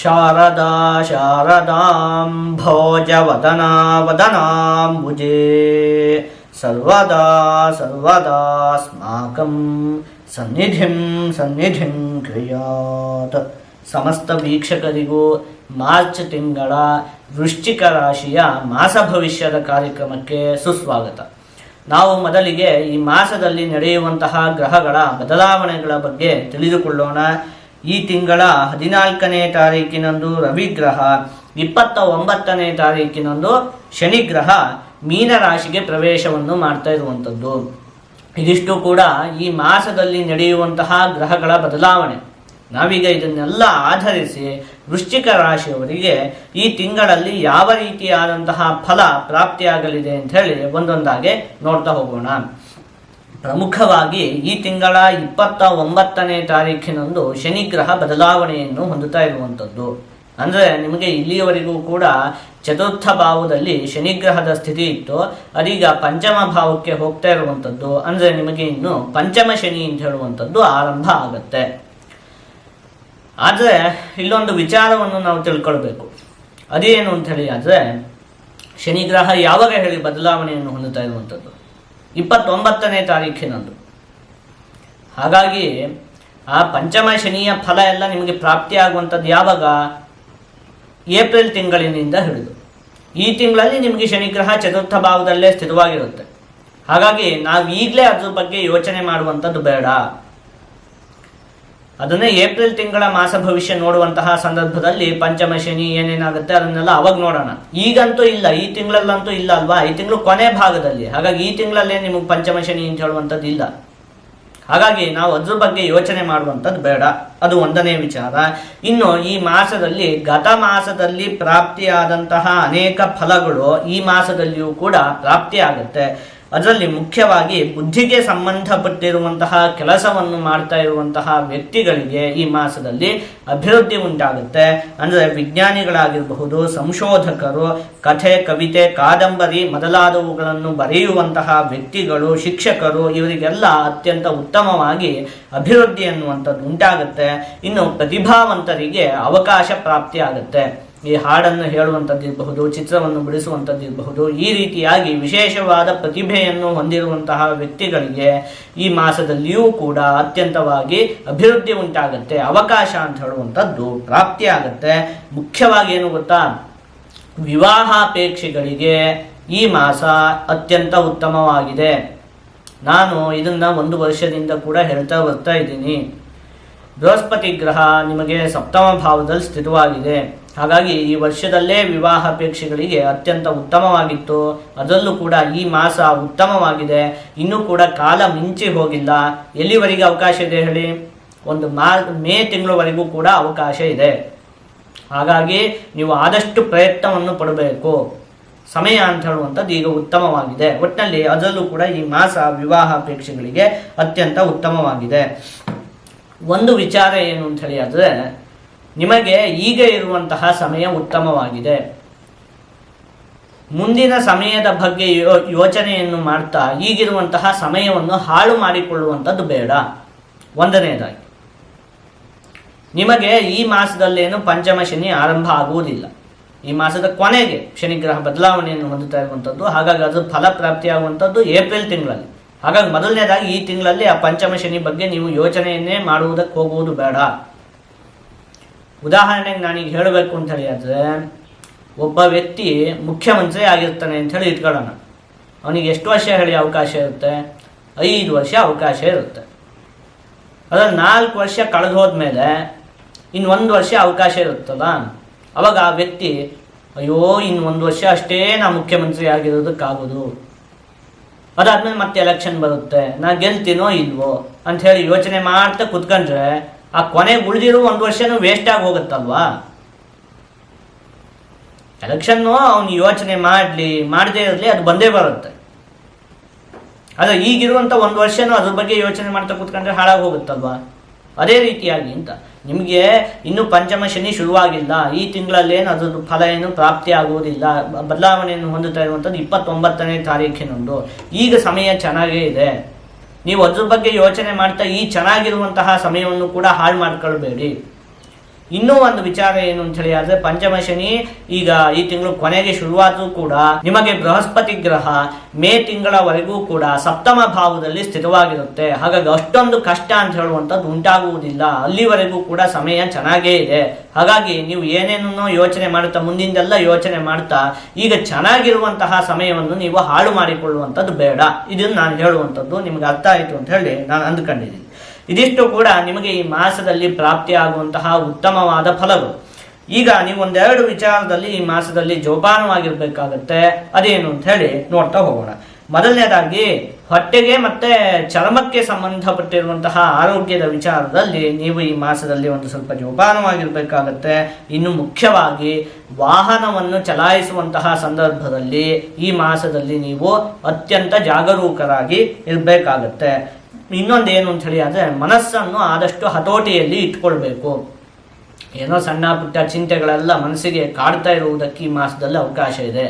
ಶಾರದಾ ಶಾರದಾಂ ಭೋಜವದನಾ ವದನಾಂಬುಜೇ ಸರ್ವದಾ ಸರ್ವದಾಸ್ಮಾಕಂ ಸನ್ನಿಧಿಂ ಸನ್ನಿಧಿಂ ಕ್ರಿಯಾತ್. ಸಮಸ್ತ ವೀಕ್ಷಕರಿಗೂ ಮಾರ್ಚ್ ತಿಂಗಳ ವೃಶ್ಚಿಕ ರಾಶಿಯ ಮಾಸ ಭವಿಷ್ಯದ ಕಾರ್ಯಕ್ರಮಕ್ಕೆ ಸುಸ್ವಾಗತ. ನಾವು ಮೊದಲಿಗೆ ಈ ಮಾಸದಲ್ಲಿ ನಡೆಯುವಂತಹ ಗ್ರಹಗಳ ಬದಲಾವಣೆಗಳ ಬಗ್ಗೆ ತಿಳಿದುಕೊಳ್ಳೋಣ. ಈ ತಿಂಗಳ 14ನೇ ತಾರೀಕಿನಂದು ರವಿಗ್ರಹ, 29ನೇ ತಾರೀಕಿನಂದು ಶನಿಗ್ರಹ ಮೀನರಾಶಿಗೆ ಪ್ರವೇಶವನ್ನು ಮಾಡ್ತಾ ಇರುವಂಥದ್ದು. ಇದಿಷ್ಟು ಕೂಡ ಈ ಮಾಸದಲ್ಲಿ ನಡೆಯುವಂತಹ ಗ್ರಹಗಳ ಬದಲಾವಣೆ. ನಾವೀಗ ಇದನ್ನೆಲ್ಲ ಆಧರಿಸಿ ವೃಶ್ಚಿಕ ರಾಶಿಯವರಿಗೆ ಈ ತಿಂಗಳಲ್ಲಿ ಯಾವ ರೀತಿಯಾದಂತಹ ಫಲ ಪ್ರಾಪ್ತಿಯಾಗಲಿದೆ ಅಂತ ಹೇಳಿ ಒಂದೊಂದಾಗೆ ನೋಡ್ತಾ ಹೋಗೋಣ. ಪ್ರಮುಖವಾಗಿ ಈ ತಿಂಗಳ 29ನೇ ತಾರೀಖಿನಂದು ಶನಿಗ್ರಹ ಬದಲಾವಣೆಯನ್ನು ಹೊಂದುತ್ತಾ ಇರುವಂಥದ್ದು. ಅಂದರೆ ನಿಮಗೆ ಇಲ್ಲಿಯವರೆಗೂ ಕೂಡ ಚತುರ್ಥ ಭಾವದಲ್ಲಿ ಶನಿಗ್ರಹದ ಸ್ಥಿತಿ ಇತ್ತು, ಅದೀಗ ಪಂಚಮ ಭಾವಕ್ಕೆ ಹೋಗ್ತಾ ಇರುವಂಥದ್ದು. ಅಂದರೆ ನಿಮಗೆ ಇನ್ನು ಪಂಚಮ ಶನಿ ಅಂತ ಹೇಳುವಂಥದ್ದು ಆರಂಭ ಆಗುತ್ತೆ. ಆದರೆ ಇಲ್ಲೊಂದು ವಿಚಾರವನ್ನು ನಾವು ತಿಳ್ಕೊಳ್ಬೇಕು. ಅದೇನು ಅಂತ ಹೇಳಿ ಆದರೆ, ಶನಿಗ್ರಹ ಯಾವಾಗ ಹೇಳಿ ಬದಲಾವಣೆಯನ್ನು ಹೊಂದುತ್ತಾ ಇರುವಂಥದ್ದು? 29ನೇ ತಾರೀಖಿನಂದು. ಹಾಗಾಗಿ ಆ ಪಂಚಮ ಶನಿಯ ಫಲ ಎಲ್ಲ ನಿಮಗೆ ಪ್ರಾಪ್ತಿಯಾಗುವಂಥದ್ದು ಯಾವಾಗ? ಏಪ್ರಿಲ್ ತಿಂಗಳಿನಿಂದ ಹಿಡಿದು. ಈ ತಿಂಗಳಲ್ಲಿ ನಿಮಗೆ ಶನಿಗ್ರಹ ಚತುರ್ಥ ಭಾವದಲ್ಲೇ ಸ್ಥಿರವಾಗಿರುತ್ತೆ. ಹಾಗಾಗಿ ನಾವು ಈಗಲೇ ಅದ್ರ ಬಗ್ಗೆ ಯೋಚನೆ ಮಾಡುವಂಥದ್ದು ಬೇಡ. ಅದನ್ನೇ ಏಪ್ರಿಲ್ ತಿಂಗಳ ಮಾಸ ಭವಿಷ್ಯ ನೋಡುವಂತಹ ಸಂದರ್ಭದಲ್ಲಿ ಪಂಚಮ ಶನಿ ಏನೇನಾಗುತ್ತೆ ಅದನ್ನೆಲ್ಲ ಅವಾಗ ನೋಡೋಣ. ಈಗಂತೂ ಇಲ್ಲ, ಈ ತಿಂಗಳಲ್ಲಂತೂ ಇಲ್ಲ ಅಲ್ವಾ, ಈ ತಿಂಗಳು ಕೊನೆ ಭಾಗದಲ್ಲಿ. ಹಾಗಾಗಿ ಈ ತಿಂಗಳಲ್ಲೇ ನಿಮಗೆ ಪಂಚಮ ಶನಿ ಅಂತ ಹೇಳುವಂಥದ್ದು ಇಲ್ಲ. ಹಾಗಾಗಿ ನಾವು ಅದ್ರ ಬಗ್ಗೆ ಯೋಚನೆ ಮಾಡುವಂಥದ್ದು ಬೇಡ. ಅದು ಒಂದನೇ ವಿಚಾರ. ಇನ್ನು ಈ ಮಾಸದಲ್ಲಿ ಗತ ಮಾಸದಲ್ಲಿ ಪ್ರಾಪ್ತಿಯಾದಂತಹ ಅನೇಕ ಫಲಗಳು ಈ ಮಾಸದಲ್ಲಿಯೂ ಕೂಡ ಪ್ರಾಪ್ತಿಯಾಗುತ್ತೆ. ಅದರಲ್ಲಿ ಮುಖ್ಯವಾಗಿ ಬುದ್ಧಿಗೆ ಸಂಬಂಧಪಟ್ಟಿರುವಂತಹ ಕೆಲಸವನ್ನು ಮಾಡ್ತಾ ಇರುವಂತಹ ವ್ಯಕ್ತಿಗಳಿಗೆ ಈ ಮಾಸದಲ್ಲಿ ಅಭಿವೃದ್ಧಿ ಉಂಟಾಗುತ್ತೆ. ಅಂದರೆ ವಿಜ್ಞಾನಿಗಳಾಗಿರಬಹುದು, ಸಂಶೋಧಕರು, ಕಥೆ, ಕವಿತೆ, ಕಾದಂಬರಿ ಮೊದಲಾದವುಗಳನ್ನು ಬರೆಯುವಂತಹ ವ್ಯಕ್ತಿಗಳು, ಶಿಕ್ಷಕರು, ಇವರಿಗೆಲ್ಲ ಅತ್ಯಂತ ಉತ್ತಮವಾಗಿ ಅಭಿವೃದ್ಧಿ ಅನ್ನುವಂಥದ್ದು ಉಂಟಾಗುತ್ತೆ. ಇನ್ನು ಪ್ರತಿಭಾವಂತರಿಗೆ ಅವಕಾಶ ಪ್ರಾಪ್ತಿಯಾಗುತ್ತೆ. ಈ ಹಾಡನ್ನು ಹೇಳುವಂಥದ್ದಿರಬಹುದು, ಚಿತ್ರವನ್ನು ಬಿಡಿಸುವಂಥದ್ದಿರಬಹುದು, ಈ ರೀತಿಯಾಗಿ ವಿಶೇಷವಾದ ಪ್ರತಿಭೆಯನ್ನು ಹೊಂದಿರುವಂತಹ ವ್ಯಕ್ತಿಗಳಿಗೆ ಈ ಮಾಸದಲ್ಲಿಯೂ ಕೂಡ ಅತ್ಯಂತವಾಗಿ ಅಭಿವೃದ್ಧಿ ಉಂಟಾಗುತ್ತೆ. ಅವಕಾಶ ಅಂತ ಹೇಳುವಂಥದ್ದು ಪ್ರಾಪ್ತಿಯಾಗುತ್ತೆ. ಮುಖ್ಯವಾಗಿ ಏನು ಗೊತ್ತಾ, ವಿವಾಹಾಪೇಕ್ಷಿಗಳಿಗೆ ಈ ಮಾಸ ಅತ್ಯಂತ ಉತ್ತಮವಾಗಿದೆ. ನಾನು ಇದನ್ನು 1 ವರ್ಷದಿಂದ ಕೂಡ ಹೇಳ್ತಾ ಬರ್ತಾ ಇದ್ದೀನಿ. ಬೃಹಸ್ಪತಿ ಗ್ರಹ ನಿಮಗೆ ಸಪ್ತಮ ಭಾವದಲ್ಲಿ ಸ್ಥಿರವಾಗಿದೆ. ಹಾಗಾಗಿ ಈ ವರ್ಷದಲ್ಲೇ ವಿವಾಹಾಪೇಕ್ಷೆಗಳಿಗೆ ಅತ್ಯಂತ ಉತ್ತಮವಾಗಿತ್ತು. ಅದರಲ್ಲೂ ಕೂಡ ಈ ಮಾಸ ಉತ್ತಮವಾಗಿದೆ. ಇನ್ನೂ ಕೂಡ ಕಾಲ ಮಿಂಚಿ ಹೋಗಿಲ್ಲ. ಎಲ್ಲಿವರೆಗೆ ಅವಕಾಶ ಇದೆ ಹೇಳಿ? ಒಂದು ಮೇ ತಿಂಗಳವರೆಗೂ ಕೂಡ ಅವಕಾಶ ಇದೆ. ಹಾಗಾಗಿ ನೀವು ಆದಷ್ಟು ಪ್ರಯತ್ನವನ್ನು ಪಡಬೇಕು. ಸಮಯ ಅಂತ ಹೇಳುವಂಥದ್ದು ಈಗ ಉತ್ತಮವಾಗಿದೆ. ಒಟ್ಟಿನಲ್ಲಿ ಅದರಲ್ಲೂ ಕೂಡ ಈ ಮಾಸ ವಿವಾಹಾಪೇಕ್ಷೆಗಳಿಗೆ ಅತ್ಯಂತ ಉತ್ತಮವಾಗಿದೆ. ಒಂದು ವಿಚಾರ ಏನು ಅಂತ ಹೇಳಿ ಆದರೆ, ನಿಮಗೆ ಈಗ ಇರುವಂತಹ ಸಮಯ ಉತ್ತಮವಾಗಿದೆ. ಮುಂದಿನ ಸಮಯದ ಬಗ್ಗೆ ಯೋಚನೆಯನ್ನು ಮಾಡ್ತಾ ಈಗಿರುವಂತಹ ಸಮಯವನ್ನು ಹಾಳು ಮಾಡಿಕೊಳ್ಳುವಂಥದ್ದು ಬೇಡ. ಒಂದನೇದಾಗಿ, ನಿಮಗೆ ಈ ಮಾಸದಲ್ಲೇನು ಪಂಚಮ ಶನಿ ಆರಂಭ ಆಗುವುದಿಲ್ಲ. ಈ ಮಾಸದ ಕೊನೆಗೆ ಶನಿಗ್ರಹ ಬದಲಾವಣೆಯನ್ನು ಹೊಂದುತ್ತಾ ಇರುವಂಥದ್ದು. ಹಾಗಾಗಿ ಅದು ಫಲ ಪ್ರಾಪ್ತಿಯಾಗುವಂಥದ್ದು ಏಪ್ರಿಲ್ ತಿಂಗಳಲ್ಲಿ. ಹಾಗಾಗಿ ಮೊದಲನೇದಾಗಿ ಈ ತಿಂಗಳಲ್ಲಿ ಆ ಪಂಚಮ ಶನಿ ಬಗ್ಗೆ ನೀವು ಯೋಚನೆಯನ್ನೇ ಮಾಡುವುದಕ್ಕೆ ಹೋಗುವುದು ಬೇಡ. ಉದಾಹರಣೆಗೆ ನಾನೀಗ ಹೇಳಬೇಕು ಅಂತ ಹೇಳಿ ಆದರೆ, ಒಬ್ಬ ವ್ಯಕ್ತಿ ಮುಖ್ಯಮಂತ್ರಿ ಆಗಿರ್ತಾನೆ ಅಂತ ಹೇಳಿ ಇಟ್ಕೊಳ್ಳೋಣ. ಅವನಿಗೆ ಎಷ್ಟು ವರ್ಷ ಹೇಳಿ ಅವಕಾಶ ಇರುತ್ತೆ? 5 ವರ್ಷ ಅವಕಾಶ ಇರುತ್ತೆ. ಅದರಲ್ಲಿ 4 ವರ್ಷ ಕಳೆದು ಹೋದ್ಮೇಲೆ ಇನ್ನು 1 ವರ್ಷ ಅವಕಾಶ ಇರುತ್ತಲ್ಲ. ಅವಾಗ ಆ ವ್ಯಕ್ತಿ, ಅಯ್ಯೋ ಇನ್ನು 1 ವರ್ಷ ಅಷ್ಟೇ ನಾ ಮುಖ್ಯಮಂತ್ರಿ ಆಗಿರೋದಕ್ಕಾಗೋದು, ಅದಾದ್ಮೇಲೆ ಮತ್ತೆ ಎಲೆಕ್ಷನ್ ಬರುತ್ತೆ, ನಾ ಗೆಲ್ತೀನೋ ಇಲ್ವೋ ಅಂತ ಹೇಳಿ ಯೋಚನೆ ಮಾಡ್ತಾ ಕುತ್ಕೊಂಡ್ರೆ ಆ ಕೊನೆಗೆ ಉಳಿದಿರೋ 1 ವರ್ಷನೂ ವೇಸ್ಟ್ ಆಗಿ ಹೋಗುತ್ತಲ್ವಾ. ಎಲೆಕ್ಷನ್ನು ಅವನು ಯೋಚನೆ ಮಾಡದೇ ಇರಲಿ, ಅದು ಬಂದೇ ಬರುತ್ತೆ. ಆದರೆ ಈಗಿರುವಂಥ 1 ವರ್ಷನೂ ಅದ್ರ ಬಗ್ಗೆ ಯೋಚನೆ ಮಾಡ್ತಾ ಕುತ್ಕೊಂಡ್ರೆ ಹಾಳಾಗಿ ಹೋಗುತ್ತಲ್ವಾ. ಅದೇ ರೀತಿಯಾಗಿ ಅಂತ ನಿಮಗೆ ಇನ್ನೂ ಪಂಚಮ ಶನಿ ಶುರುವಾಗಿಲ್ಲ. ಈ ತಿಂಗಳಲ್ಲೇನು ಅದ್ರದ್ದು ಫಲ ಏನು ಪ್ರಾಪ್ತಿ ಆಗುವುದಿಲ್ಲ. ಬದಲಾವಣೆಯನ್ನು ಹೊಂದುತ್ತಾ ಇರುವಂಥದ್ದು 29ನೇ ತಾರೀಖಿನಂದು. ಈಗ ಸಮಯ ಚೆನ್ನಾಗೇ ಇದೆ. ನೀವು ಅದ್ರ ಬಗ್ಗೆ ಯೋಚನೆ ಮಾಡ್ತಾ ಈ ಚೆನ್ನಾಗಿರುವಂತಹ ಸಮಯವನ್ನು ಕೂಡ ಹಾಳು ಮಾಡ್ಕೊಳ್ಬೇಡಿ. ಇನ್ನೂ ಒಂದು ವಿಚಾರ ಏನು ಅಂತ ಹೇಳಿ ಆದ್ರೆ ಪಂಚಮ ಶನಿ ಈಗ ಈ ತಿಂಗಳು ಕೊನೆಗೆ ಶುರುವಾದರೂ ಕೂಡ ನಿಮಗೆ ಬೃಹಸ್ಪತಿ ಗ್ರಹ ಮೇ ತಿಂಗಳವರೆಗೂ ಕೂಡ ಸಪ್ತಮ ಭಾವದಲ್ಲಿ ಸ್ಥಿತವಾಗಿರುತ್ತೆ. ಹಾಗಾಗಿ ಅಷ್ಟೊಂದು ಕಷ್ಟ ಅಂತ ಹೇಳುವಂಥದ್ದು ಉಂಟಾಗುವುದಿಲ್ಲ. ಅಲ್ಲಿವರೆಗೂ ಕೂಡ ಸಮಯ ಚೆನ್ನಾಗೇ ಇದೆ. ಹಾಗಾಗಿ ನೀವು ಏನೇನೋ ಯೋಚನೆ ಮಾಡುತ್ತಾ ಮುಂದಿಂದೆಲ್ಲ ಯೋಚನೆ ಮಾಡ್ತಾ ಈಗ ಚೆನ್ನಾಗಿರುವಂತಹ ಸಮಯವನ್ನು ನೀವು ಹಾಳು ಮಾಡಿಕೊಳ್ಳುವಂಥದ್ದು ಬೇಡ. ಇದನ್ನು ನಾನು ಹೇಳುವಂಥದ್ದು ನಿಮ್ಗೆ ಅರ್ಥ ಆಯಿತು ಅಂತ ಹೇಳಿ ನಾನು ಅಂದ್ಕೊಂಡಿದ್ದೀನಿ. ಇದಿಷ್ಟು ಕೂಡ ನಿಮಗೆ ಈ ಮಾಸದಲ್ಲಿ ಪ್ರಾಪ್ತಿಯಾಗುವಂತಹ ಉತ್ತಮವಾದ ಫಲಗಳು. ಈಗ ನೀವು ಒಂದೆರಡು ವಿಚಾರದಲ್ಲಿ ಈ ಮಾಸದಲ್ಲಿ ಜೋಪಾನವಾಗಿರ್ಬೇಕಾಗತ್ತೆ. ಅದೇನು ಅಂತ ಹೇಳಿ ನೋಡ್ತಾ ಹೋಗೋಣ. ಮೊದಲನೇದಾಗಿ ಹೊಟ್ಟೆಗೆ ಮತ್ತೆ ಚರ್ಮಕ್ಕೆ ಸಂಬಂಧಪಟ್ಟಿರುವಂತಹ ಆರೋಗ್ಯದ ವಿಚಾರದಲ್ಲಿ ನೀವು ಈ ಮಾಸದಲ್ಲಿ ಒಂದು ಸ್ವಲ್ಪ ಜೋಪಾನವಾಗಿರ್ಬೇಕಾಗತ್ತೆ. ಇನ್ನು ಮುಖ್ಯವಾಗಿ ವಾಹನವನ್ನು ಚಲಾಯಿಸುವಂತಹ ಸಂದರ್ಭದಲ್ಲಿ ಈ ಮಾಸದಲ್ಲಿ ನೀವು ಅತ್ಯಂತ ಜಾಗರೂಕರಾಗಿ ಇರಬೇಕಾಗತ್ತೆ. ಇನ್ನೊಂದೇನು ಅಂತ ಹೇಳಿ ಆದರೆ ಮನಸ್ಸನ್ನು ಆದಷ್ಟು ಹತೋಟಿಯಲ್ಲಿ ಇಟ್ಕೊಳ್ಬೇಕು. ಏನೋ ಸಣ್ಣ ಪುಟ್ಟ ಚಿಂತೆಗಳೆಲ್ಲ ಮನಸ್ಸಿಗೆ ಕಾಡ್ತಾ ಇರುವುದಕ್ಕೆ ಈ ಮಾಸದಲ್ಲಿ ಅವಕಾಶ ಇದೆ.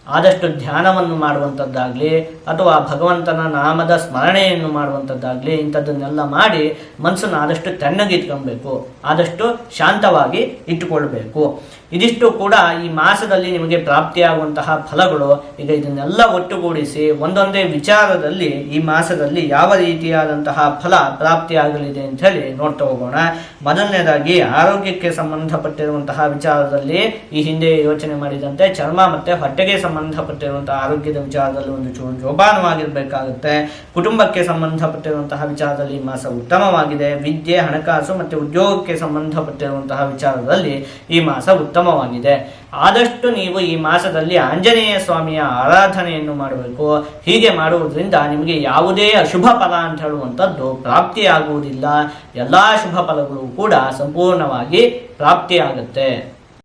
ಆದಷ್ಟು ಧ್ಯಾನವನ್ನು ಮಾಡುವಂಥದ್ದಾಗಲಿ ಅಥವಾ ಭಗವಂತನ ನಾಮದ ಸ್ಮರಣೆಯನ್ನು ಮಾಡುವಂಥದ್ದಾಗಲಿ ಇಂಥದ್ದನ್ನೆಲ್ಲ ಮಾಡಿ ಮನಸ್ಸನ್ನು ಆದಷ್ಟು ತಣ್ಣಗಿಟ್ಕೊಳ್ಬೇಕು, ಆದಷ್ಟು ಶಾಂತವಾಗಿ ಇಟ್ಟುಕೊಳ್ಬೇಕು. ಇದಿಷ್ಟು ಕೂಡ ಈ ಮಾಸದಲ್ಲಿ ನಿಮಗೆ ಪ್ರಾಪ್ತಿಯಾಗುವಂತಹ ಫಲಗಳು. ಈಗ ಇದನ್ನೆಲ್ಲ ಒಟ್ಟುಗೂಡಿಸಿ ಒಂದೊಂದೇ ವಿಚಾರದಲ್ಲಿ ಈ ಮಾಸದಲ್ಲಿ ಯಾವ ರೀತಿಯಾದಂತಹ ಫಲ ಪ್ರಾಪ್ತಿಯಾಗಲಿದೆ ಅಂತ ಹೇಳಿ ನೋಡ್ತಾ ಹೋಗೋಣ. ಮೊದಲನೇದಾಗಿ ಆರೋಗ್ಯಕ್ಕೆ ಸಂಬಂಧಪಟ್ಟಿರುವಂತಹ ವಿಚಾರದಲ್ಲಿ ಈ ಹಿಂದೆ ಯೋಚನೆ ಮಾಡಿದಂತೆ ಚರ್ಮ ಮತ್ತೆ ಹೊಟ್ಟೆಗೆ ಸಂಬಂಧಪಟ್ಟಿರುವಂತಹ ಆರೋಗ್ಯದ ವಿಚಾರದಲ್ಲಿ ಒಂದು ಚೂರು ಜೋಪಾನವಾಗಿರ್ಬೇಕಾಗುತ್ತೆ. ಕುಟುಂಬಕ್ಕೆ ಸಂಬಂಧಪಟ್ಟಿರುವಂತಹ ವಿಚಾರದಲ್ಲಿ ಈ ಮಾಸ ಉತ್ತಮವಾಗಿದೆ. ವಿದ್ಯೆ, ಹಣಕಾಸು ಮತ್ತೆ ಉದ್ಯೋಗಕ್ಕೆ ಸಂಬಂಧಪಟ್ಟಿರುವಂತಹ ವಿಚಾರದಲ್ಲಿ ಈ ಮಾಸ ಉತ್ತಮವಾಗಿದೆ. ಆದಷ್ಟು ನೀವು ಈ ಮಾಸದಲ್ಲಿ ಆಂಜನೇಯ ಸ್ವಾಮಿಯ ಆರಾಧನೆಯನ್ನು ಮಾಡಬೇಕು. ಹೀಗೆ ಮಾಡುವುದರಿಂದ ನಿಮಗೆ ಯಾವುದೇ ಅಶುಭ ಫಲ ಅಂತ ಹೇಳುವಂಥದ್ದು ಪ್ರಾಪ್ತಿಯಾಗುವುದಿಲ್ಲ. ಎಲ್ಲ ಶುಭ ಫಲಗಳು ಕೂಡ ಸಂಪೂರ್ಣವಾಗಿ ಪ್ರಾಪ್ತಿಯಾಗುತ್ತೆ.